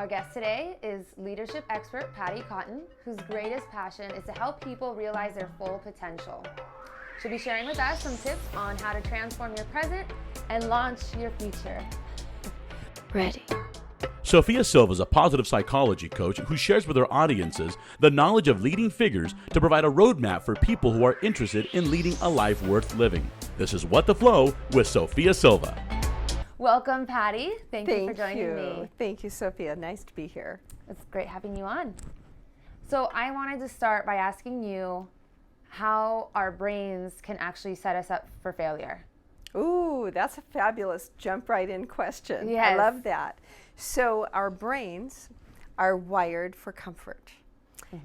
Our guest today is leadership expert Patti Cotton, whose greatest passion is to help people realize their full potential. She'll be sharing with us some tips on how to transform your present and launch your future. Ready. Sophia Silva is a positive psychology coach who shares with her audiences the knowledge of leading figures to provide a roadmap for people who are interested in leading a life worth living. This is What the Flow with Sophia Silva. Welcome, Patti. Thank you for joining me. Thank you, Sophia. Nice to be here. It's great having you on. So I wanted to start by asking you how our brains can actually set us up for failure. Ooh, that's a fabulous jump right in question. Yes. I love that. So our brains are wired for comfort.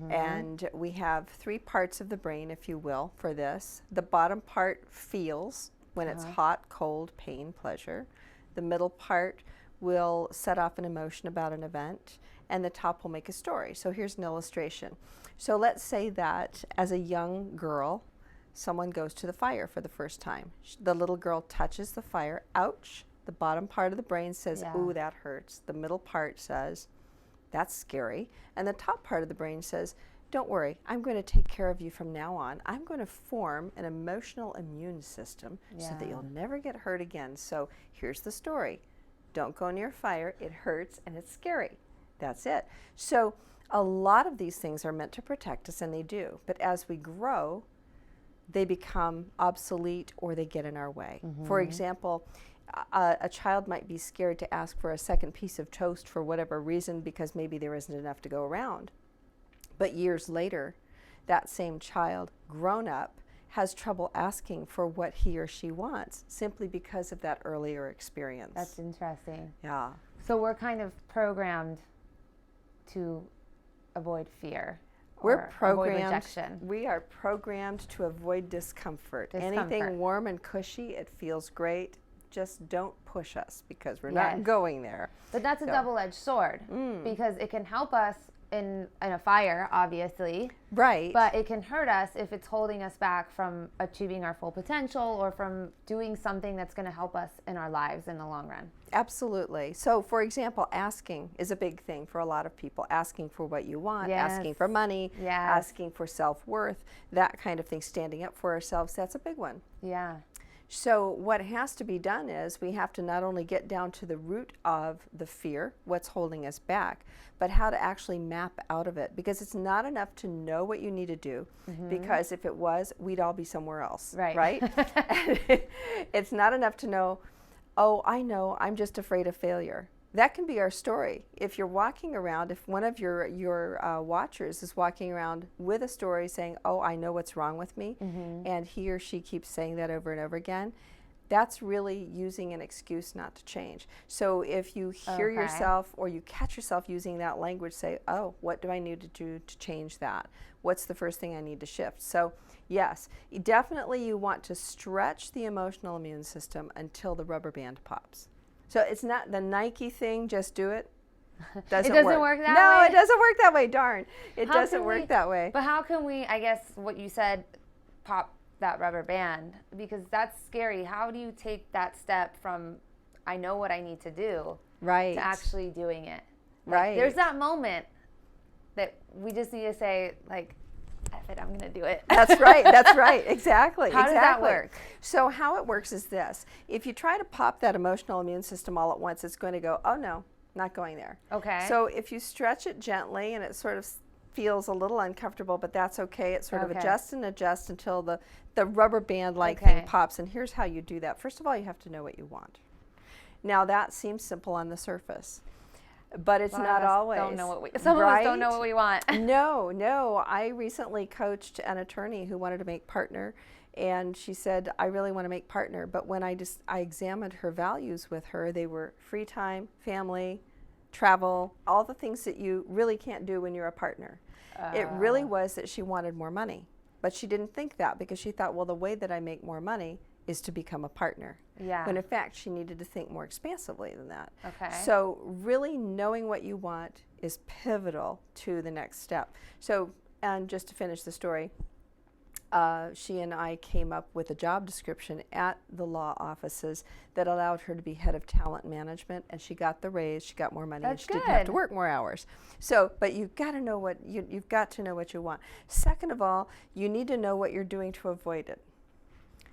And we have three parts of the brain, if you will, for this. The bottom part feels when it's hot, cold, pain, pleasure. The middle part will set off an emotion about an event, and the top will make a story. So here's an illustration. So let's say that as a young girl, someone goes to the fire for the first time. The little girl touches the fire. Ouch. The bottom part of the brain says, ooh, that hurts. The middle part says, that's scary. And the top part of the brain says, don't worry, I'm going to take care of you from now on. I'm going to form an emotional immune system so that you'll never get hurt again. So here's the story. Don't go near fire. It hurts and it's scary. That's it. So a lot of these things are meant to protect us, and they do. But as we grow, they become obsolete or they get in our way. For example, a child might be scared to ask for a second piece of toast for whatever reason because maybe there isn't enough to go around. But years later, that same child, grown up, has trouble asking for what he or she wants simply because of that earlier experience. That's interesting. Yeah. So we're kind of programmed to avoid fear. We're programmed. Avoid rejection. We are programmed to avoid discomfort. Anything warm and cushy, it feels great. Just don't push us because we're not going there. But that's a double-edged sword because it can help us in a fire, obviously. Right. But it can hurt us if it's holding us back from achieving our full potential or from doing something that's going to help us in our lives in the long run. Absolutely. So, for example, asking is a big thing for a lot of people. Asking for what you want, asking for money, asking for self-worth, that kind of thing, standing up for ourselves, that's a big one. Yeah. So what has to be done is we have to not only get down to the root of the fear, what's holding us back, but how to actually map out of it. Because it's not enough to know what you need to do, because if it was, we'd all be somewhere else, right? It's not enough to know, oh, I know, I'm just afraid of failure. That can be our story. If you're walking around, if one of your watchers is walking around with a story saying, oh, I know what's wrong with me, and he or she keeps saying that over and over again, that's really using an excuse not to change. So if you hear yourself or you catch yourself using that language, say, oh, what do I need to do to change that? What's the first thing I need to shift? So yes, definitely you want to stretch the emotional immune system until the rubber band pops. So it's not the Nike thing, just do it. It doesn't work that way? No, it doesn't work that way, darn. It doesn't work that way. But how can we, I guess what you said, pop that rubber band? Because that's scary. How do you take that step from, I know what I need to do, to actually doing it? Like, there's that moment that we just need to say, like, F it, I'm going to do it. That's right, exactly. How does that work? So how it works is this. If you try to pop that emotional immune system all at once, it's going to go, oh no, not going there. Okay. So if you stretch it gently and it sort of feels a little uncomfortable, but that's okay. It sort of adjusts and adjusts until the rubber band-like thing pops. And here's how you do that. First of all, you have to know what you want. Now that seems simple on the surface, but it's not always. Some of us don't know what we want. No. I recently coached an attorney who wanted to make partner, and she said, I really want to make partner. But when I examined her values with her, they were free time, family, travel, all the things that you really can't do when you're a partner. It really was that she wanted more money. But she didn't think that because she thought, well, the way that I make more money is to become a partner. Yeah. When in fact, she needed to think more expansively than that. Okay. So really knowing what you want is pivotal to the next step. So, and just to finish the story, she and I came up with a job description at the law offices that allowed her to be head of talent management, and she got the raise, she got more money, That's and she good. didn't have to work more hours. So, but you've got to know what you've got to know what you want. Second of all, you need to know what you're doing to avoid it.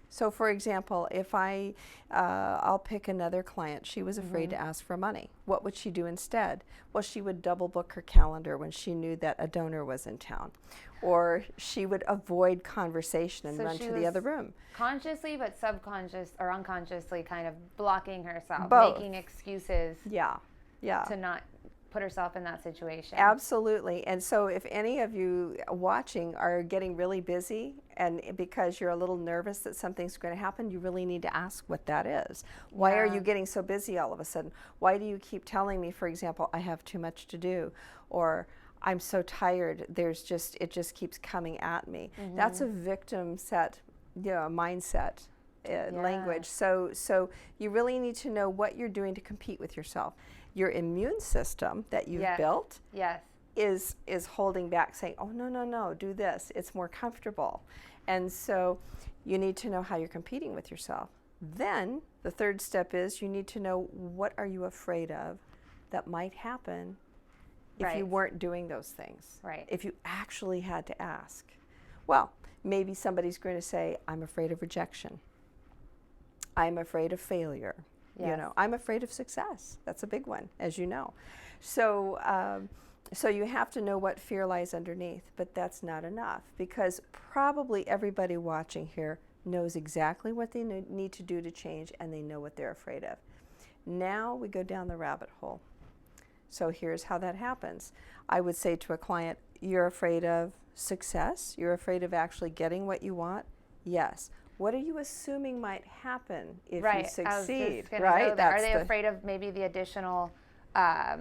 So, for example, if I'll pick another client. She was afraid to ask for money. What would she do instead? Well, she would double book her calendar when she knew that a donor was in town. Or she would avoid conversation and run to the other room. Consciously but subconscious or unconsciously kind of blocking herself, Both. making excuses to not put herself in that situation. Absolutely. And so if any of you watching are getting really busy and because you're a little nervous that something's going to happen, you really need to ask what that is. Why are you getting so busy all of a sudden? Why do you keep telling me, for example, I have too much to do, or I'm so tired, it just keeps coming at me. That's a victim set, mindset. Language. So you really need to know what you're doing to compete with yourself. Your immune system that you've built is holding back, saying, oh, no, do this. It's more comfortable. And so you need to know how you're competing with yourself. Then the third step is you need to know what are you afraid of that might happen if you weren't doing those things. Right. If you actually had to ask. Well, maybe somebody's going to say, I'm afraid of rejection. I'm afraid of failure. I'm afraid of success. That's a big one, as you know. So you have to know what fear lies underneath, but that's not enough, because probably everybody watching here knows exactly what they need to do to change, and they know what they're afraid of. Now we go down the rabbit hole. So here's how that happens. I would say to a client, you're afraid of success? You're afraid of actually getting what you want? Yes. What are you assuming might happen if you succeed? Right. Are they afraid of maybe the additional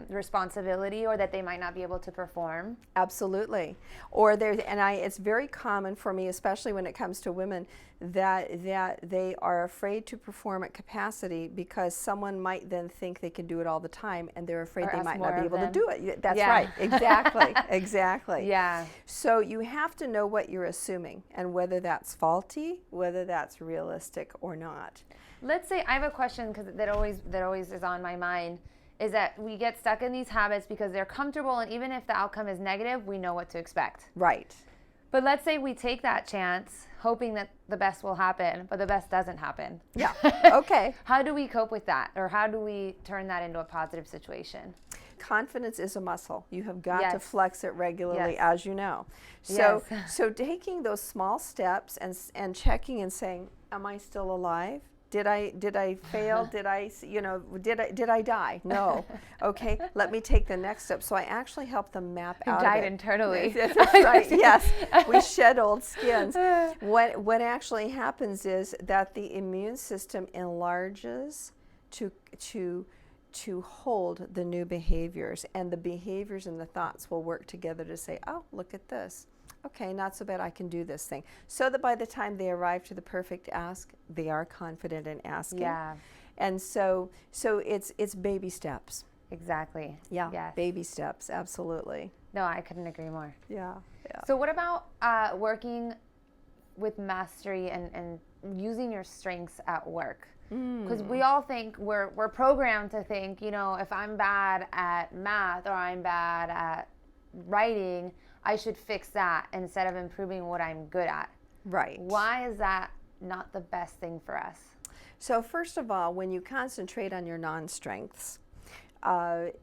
responsibility, or that they might not be able to perform? Absolutely. Or it's very common for me, especially when it comes to women, that they are afraid to perform at capacity because someone might then think they can do it all the time, and they're afraid they might not be able to do it. That's right. Exactly. Exactly. Yeah. So you have to know what you're assuming and whether that's faulty, whether that's realistic or not. Let's say I have a question, because that always is on my mind. Is that we get stuck in these habits because they're comfortable, and even if the outcome is negative, we know what to expect. Right. But let's say we take that chance, hoping that the best will happen, but the best doesn't happen. Yeah. Okay. How do we cope with that? Or how do we turn that into a positive situation? Confidence is a muscle. You have got to flex it regularly, Yes. as you know. So taking those small steps and checking and saying, am I still alive? Did I fail? Did I die? No. Okay, let me take the next step. So I actually help them map out Died of it. internally. That's right. Yes, we shed old skins. What actually happens is that the immune system enlarges to hold the new behaviors, and the behaviors and the thoughts will work together to say, oh, look at this. Okay, not so bad, I can do this thing. So that by the time they arrive to the perfect ask, they are confident in asking. Yeah. And so it's baby steps. Exactly. Yeah, Yes. baby steps, absolutely. No, I couldn't agree more. Yeah. So what about working with mastery and using your strengths at work? Because we all think, we're programmed to think, if I'm bad at math or I'm bad at writing, I should fix that instead of improving what I'm good at. Right. Why is that not the best thing for us? So first of all, when you concentrate on your non-strengths, and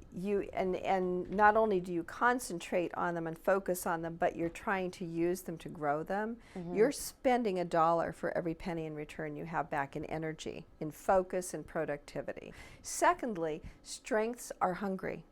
not only do you concentrate on them and focus on them, but you're trying to use them to grow them, you're spending $1 for every penny in return you have back in energy, in focus and productivity. Secondly, strengths are hungry.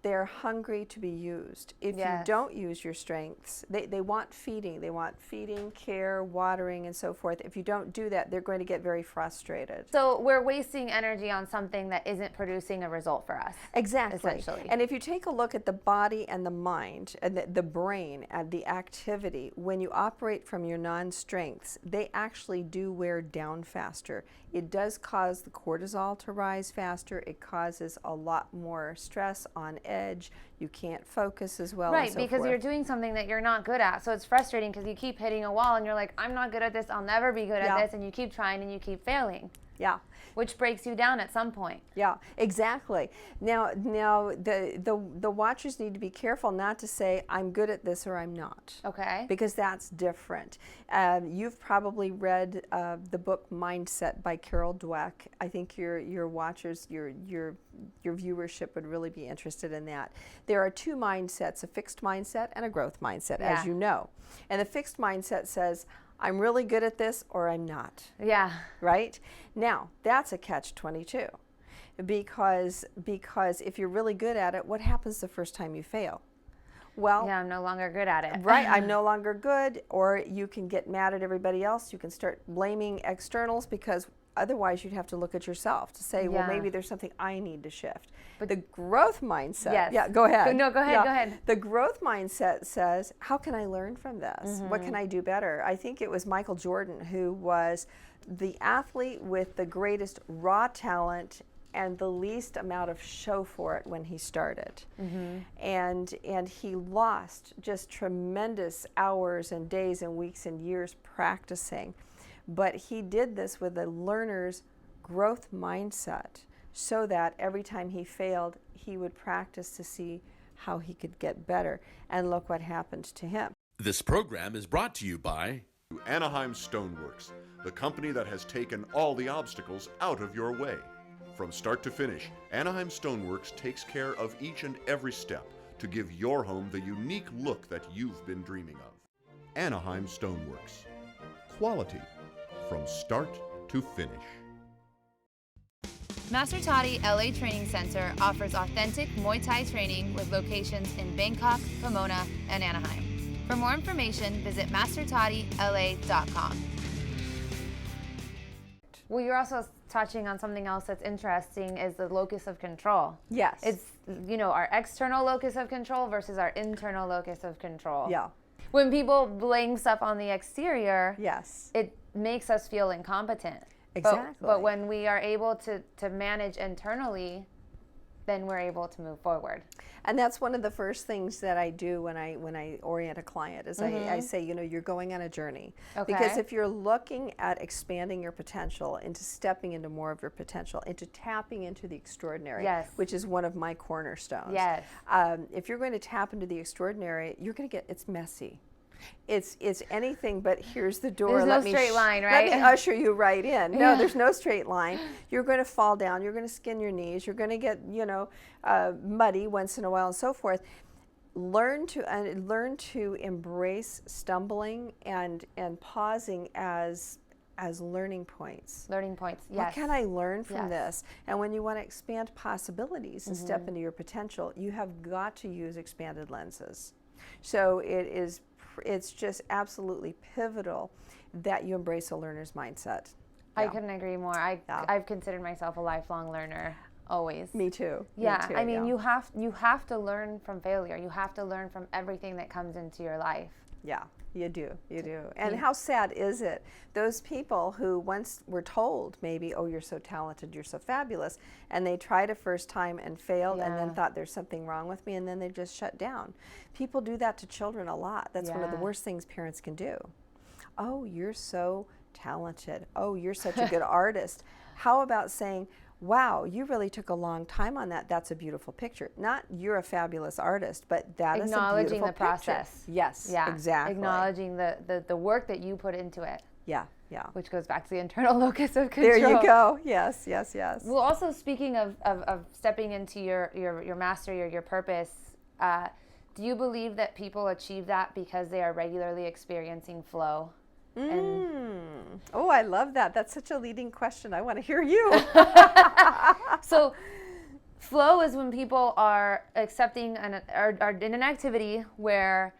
They're hungry to be used. If you don't use your strengths, they want feeding. They want feeding, care, watering, and so forth. If you don't do that, they're going to get very frustrated. So we're wasting energy on something that isn't producing a result for us. Exactly. Essentially. And if you take a look at the body and the mind, and the brain and the activity, when you operate from your non-strengths, they actually do wear down faster. It does cause the cortisol to rise faster. It causes a lot more stress on edge, you can't focus as well. Right, and so because forth. you're doing something that you're not good at. So it's frustrating because you keep hitting a wall and you're like, I'm not good at this, I'll never be good at this, and you keep trying and you keep failing. Yeah. Which breaks you down at some point. Yeah, exactly. Now the watchers need to be careful not to say, I'm good at this or I'm not. Okay. Because that's different. You've probably read the book Mindset by Carol Dweck. I think your watchers, your viewership would really be interested in that. There are two mindsets, a fixed mindset and a growth mindset, as you know. And the fixed mindset says, I'm really good at this or I'm not. Yeah. Right? Now, that's a catch-22 because if you're really good at it, what happens the first time you fail? Well, yeah, I'm no longer good at it. Right, I'm no longer good, or you can get mad at everybody else. You can start blaming externals because otherwise you'd have to look at yourself to say, well, maybe there's something I need to shift. But the growth mindset, go ahead. No, go ahead, go ahead. The growth mindset says, how can I learn from this? What can I do better? I think it was Michael Jordan who was the athlete with the greatest raw talent and the least amount of show for it when he started. And he lost just tremendous hours and days and weeks and years practicing. But he did this with a learner's growth mindset so that every time he failed, he would practice to see how he could get better. And look what happened to him. This program is brought to you by Anaheim Stoneworks, the company that has taken all the obstacles out of your way. From start to finish, Anaheim Stoneworks takes care of each and every step to give your home the unique look that you've been dreaming of. Anaheim Stoneworks. Quality from start to finish. Master Toddy LA Training Center offers authentic Muay Thai training with locations in Bangkok, Pomona, and Anaheim. For more information, visit mastertoddyla.com. Well, you're also touching on something else that's interesting is the locus of control. Yes. It's, our external locus of control versus our internal locus of control. Yeah. When people blame stuff on the exterior, it makes us feel incompetent. Exactly. But when we are able to manage internally, then we're able to move forward. And that's one of the first things that I do when I orient a client is I say, you're going on a journey. Okay. Because if you're looking at expanding your potential, into stepping into more of your potential, into tapping into the extraordinary, which is one of my cornerstones. Yes. If you're going to tap into the extraordinary, you're going to get, it's messy. It's anything but here's the door. There's no straight line, right? Let me usher you right in. No, there's no straight line. You're going to fall down. You're going to skin your knees. You're going to get, muddy once in a while and so forth. Learn to embrace stumbling and pausing as learning points. Learning points, yes. What can I learn from this? And when you want to expand possibilities and step into your potential, you have got to use expanded lenses. So it's just absolutely pivotal that you embrace a learner's mindset. I couldn't agree more. I've considered myself a lifelong learner, always. Me too. Yeah, Me too, you have to learn from failure. You have to learn from everything that comes into your life. Yeah, you do. And how sad is it? Those people who once were told maybe, oh, you're so talented, you're so fabulous, and they tried a first time and failed and then thought there's something wrong with me and then they just shut down. People do that to children a lot. That's one of the worst things parents can do. Oh, you're so talented. Oh, you're such a good artist. How about saying, wow, you really took a long time on that. That's a beautiful picture. Not you're a fabulous artist, but that is a beautiful picture. Acknowledging the process. Yes, exactly. Acknowledging the work that you put into it. Yeah. Which goes back to the internal locus of control. There you go. Yes. Well, also speaking of stepping into your mastery or your purpose, do you believe that people achieve that because they are regularly experiencing flow? Oh, I love that. That's such a leading question. I want to hear you. So flow is when people are accepting are in an activity where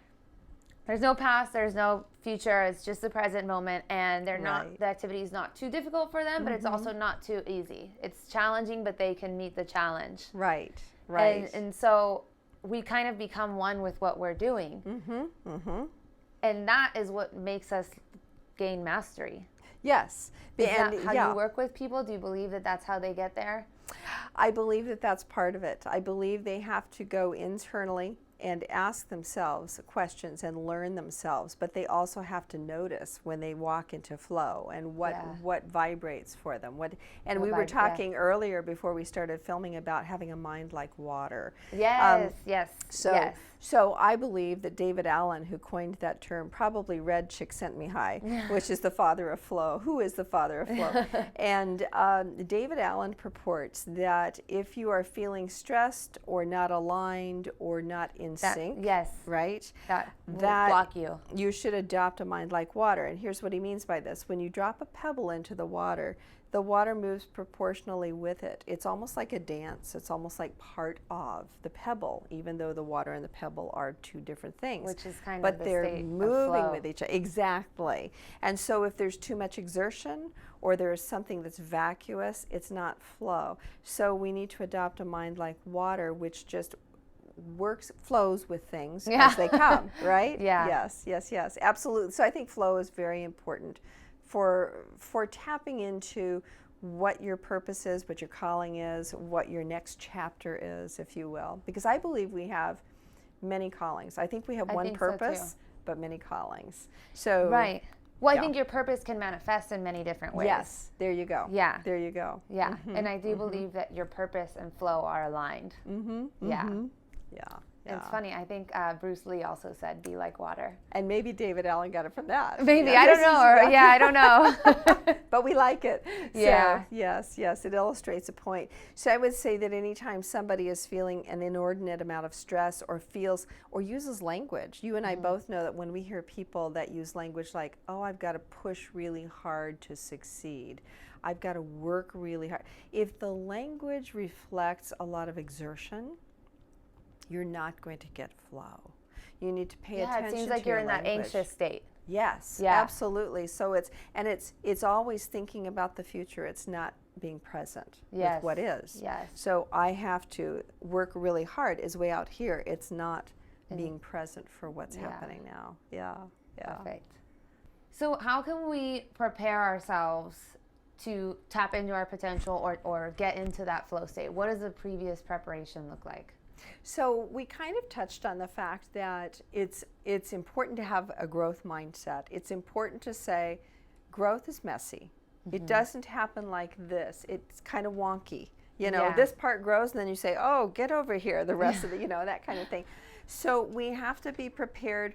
there's no past, there's no future, it's just the present moment, and they're not, the activity is not too difficult for them, but it's also not too easy. It's challenging, but they can meet the challenge. Right. And so we kind of become one with what we're doing. And that is what makes us gain mastery. Yes. Is that how you work with people? Do you believe that that's how they get there? I believe that that's part of it. I believe they have to go internally and ask themselves questions and learn themselves, but they also have to notice when they walk into flow and what vibrates for them. We were talking earlier before we started filming about having a mind like water. Yes, So I believe that David Allen, who coined that term, probably read Csikszentmihalyi, which is the father of flow. Who is the father of flow? And David Allen purports that if you are feeling stressed or not aligned or not in sync, right? That will block you. You should adopt a mind like water. And here's what he means by this. When you drop a pebble into the water moves proportionally with it. It's almost like a dance. It's almost like part of the pebble, even though the water and the pebble are two different things. Which is kind of the they're state moving of flow. with each other. Exactly. And so if there's too much exertion or there's something that's vacuous, it's not flow. So we need to adopt a mind like water, which just flows with things as they come, right? Yes, absolutely. So I think flow is very important for tapping into what your purpose is, what your calling is, what your next chapter is, if you will. Because I believe we have many callings. I think we have one purpose, but many callings. So right. Well, I think your purpose can manifest in many different ways. Yes, there you go. Yeah. There you go. Yeah, and I do believe that your purpose and flow are aligned. Yeah. It's funny. I think Bruce Lee also said, "Be like water." And maybe David Allen got it from that. Maybe I don't know. I don't know. But we like it. Yeah. So, yes, it illustrates a point. So I would say that anytime somebody is feeling an inordinate amount of stress or feels or uses language, you and I both know that when we hear people that use language like, "Oh, I've got to push really hard to succeed. I've got to work really hard." If the language reflects a lot of exertion, you're not going to get flow. You need to pay attention to it seems like you're in that anxious state. Yes, absolutely. So it's always thinking about the future. It's not being present with what is. Yes. So I have to work really hard. Is way out here. It's not being present for what's happening now. Yeah. Perfect. So how can we prepare ourselves to tap into our potential or get into that flow state? What does the previous preparation look like? So we kind of touched on the fact that it's important to have a growth mindset. It's important to say growth is messy. It doesn't happen like this. It's kind of wonky. This part grows and then you say, "Oh, get over here." The rest of the, that kind of thing. So we have to be prepared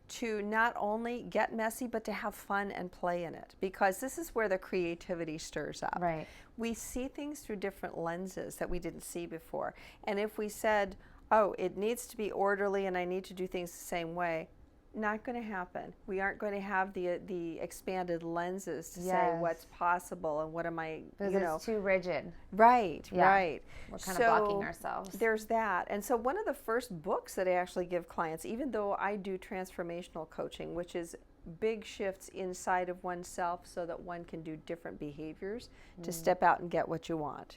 to not only get messy, but to have fun and play in it, because this is where the creativity stirs up. Right. We see things through different lenses that we didn't see before. And if we said, "Oh, it needs to be orderly and I need to do things the same way," not going to happen. We aren't going to have the expanded lenses to say what's possible and what am I, because it's too rigid. Right. We're kind of blocking ourselves. There's that. And so one of the first books that I actually give clients, even though I do transformational coaching, which is big shifts inside of oneself so that one can do different behaviors to step out and get what you want.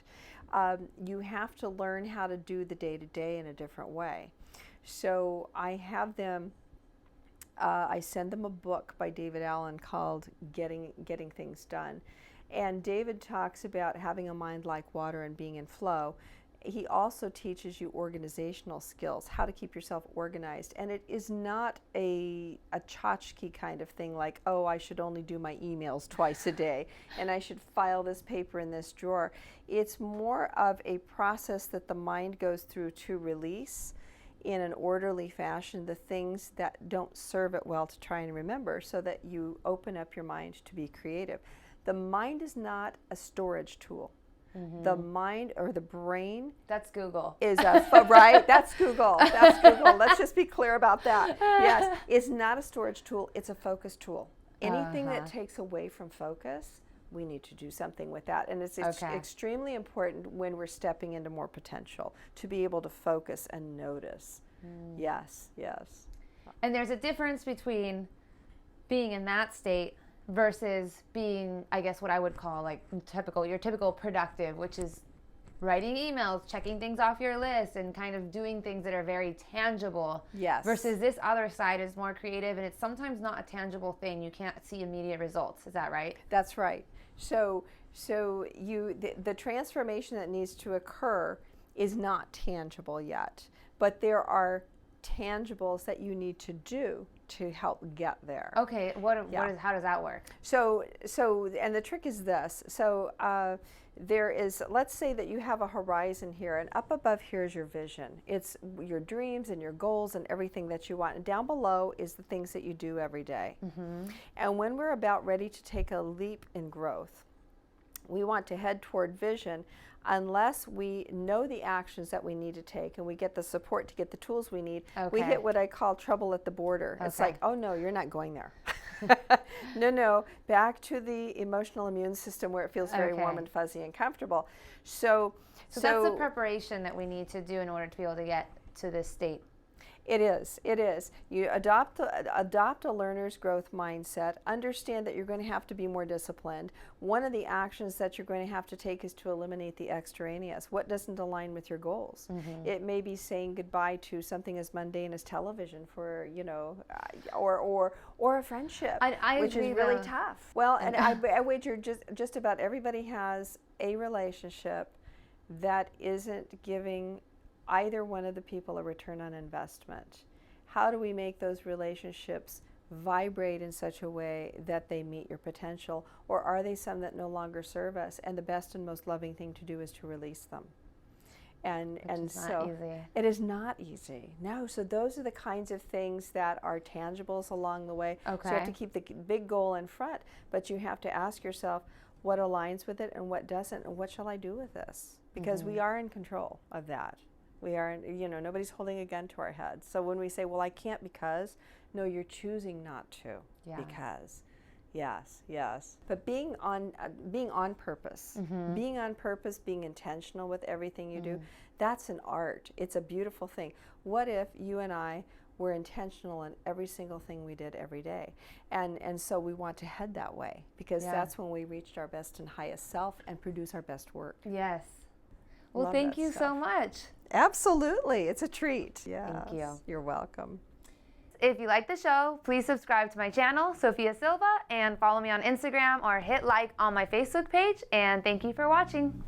You have to learn how to do the day-to-day in a different way. So I have them, I send them a book by David Allen called Getting Things Done. And David talks about having a mind like water and being in flow. He also teaches you organizational skills, how to keep yourself organized. And it is not a tchotchke kind of thing like, "Oh, I should only do my emails twice a day, and I should file this paper in this drawer." It's more of a process that the mind goes through to release in an orderly fashion the things that don't serve it well to try and remember, so that you open up your mind to be creative. The mind is not a storage tool. The mind or the brain. That's Google. Is right? That's Google. That's Google. Let's just be clear about that. Yes, it's not a storage tool. It's a focus tool. Anything that takes away from focus, we need to do something with that. And it's extremely important when we're stepping into more potential to be able to focus and notice. Yes. And there's a difference between being in that state versus being, I guess, what I would call like your typical productive, which is writing emails, checking things off your list, and kind of doing things that are very tangible. Yes. Versus this other side is more creative, and it's sometimes not a tangible thing. You can't see immediate results. Is that right? That's right. So the transformation that needs to occur is not tangible yet, but there are tangibles that you need to do to help get there. Okay, how does that work? So and the trick is this. So there is, let's say that you have a horizon here, and up above here is your vision. It's your dreams and your goals and everything that you want. And down below is the things that you do every day. Mm-hmm. And when we're about ready to take a leap in growth, we want to head toward vision unless we know the actions that we need to take and we get the support to get the tools we need. Okay. We hit what I call trouble at the border. Okay. It's like, oh no, you're not going there. No, back to the emotional immune system where it feels very warm and fuzzy and comfortable. So that's the preparation that we need to do in order to be able to get to this state. It is. You adopt a learner's growth mindset. Understand that you're going to have to be more disciplined. One of the actions that you're going to have to take is to eliminate the extraneous. What doesn't align with your goals? Mm-hmm. It may be saying goodbye to something as mundane as television for, or a friendship, which is really tough. Well, and I wager just about everybody has a relationship that isn't giving either one of the people a return on investment. How do we make those relationships vibrate in such a way that they meet your potential, or are they some that no longer serve us? And the best and most loving thing to do is to release them. And so it is not easy. No, so those are the kinds of things that are tangibles along the way. Okay. So you have to keep the big goal in front, but you have to ask yourself what aligns with it and what doesn't, and what shall I do with this? Because we are in control of that. We are, nobody's holding a gun to our heads. So when we say, well, I can't because, no, you're choosing not to because. Yes. But being on purpose, being on purpose, being intentional with everything you do, that's an art. It's a beautiful thing. What if you and I were intentional in every single thing we did every day? And so we want to head that way, because that's when we reached our best and highest self and produce our best work. Yes. Well, thank you so much. Absolutely. It's a treat. Yes. Thank you. You're welcome. If you like the show, please subscribe to my channel, Sophia Silva, and follow me on Instagram or hit like on my Facebook page. And thank you for watching.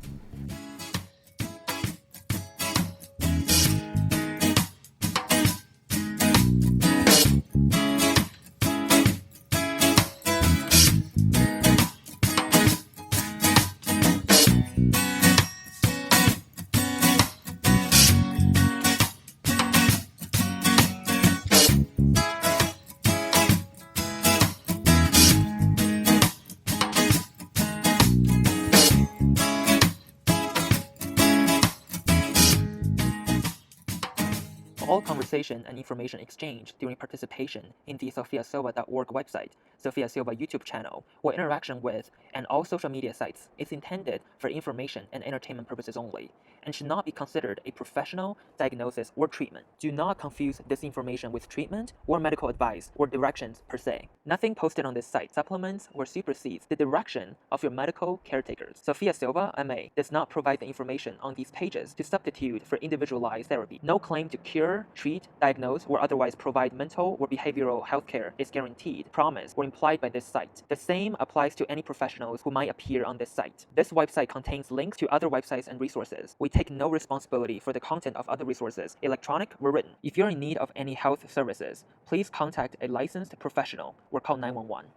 All conversation and information exchanged during participation in the sophiasilva.org website, Sophia Silva YouTube channel, or interaction with and all social media sites is intended for information and entertainment purposes only, and should not be considered a professional diagnosis or treatment. Do not confuse this information with treatment or medical advice or directions per se. Nothing posted on this site supplements or supersedes the direction of your medical caretakers. Sophia Silva, MA, does not provide the information on these pages to substitute for individualized therapy. No claim to cure, treat, diagnose, or otherwise provide mental or behavioral health care is guaranteed, promised, or implied by this site. The same applies to any professionals who might appear on this site. This website contains links to other websites and resources. We take no responsibility for the content of other resources, electronic or written. If you're in need of any health services, please contact a licensed professional or call 911.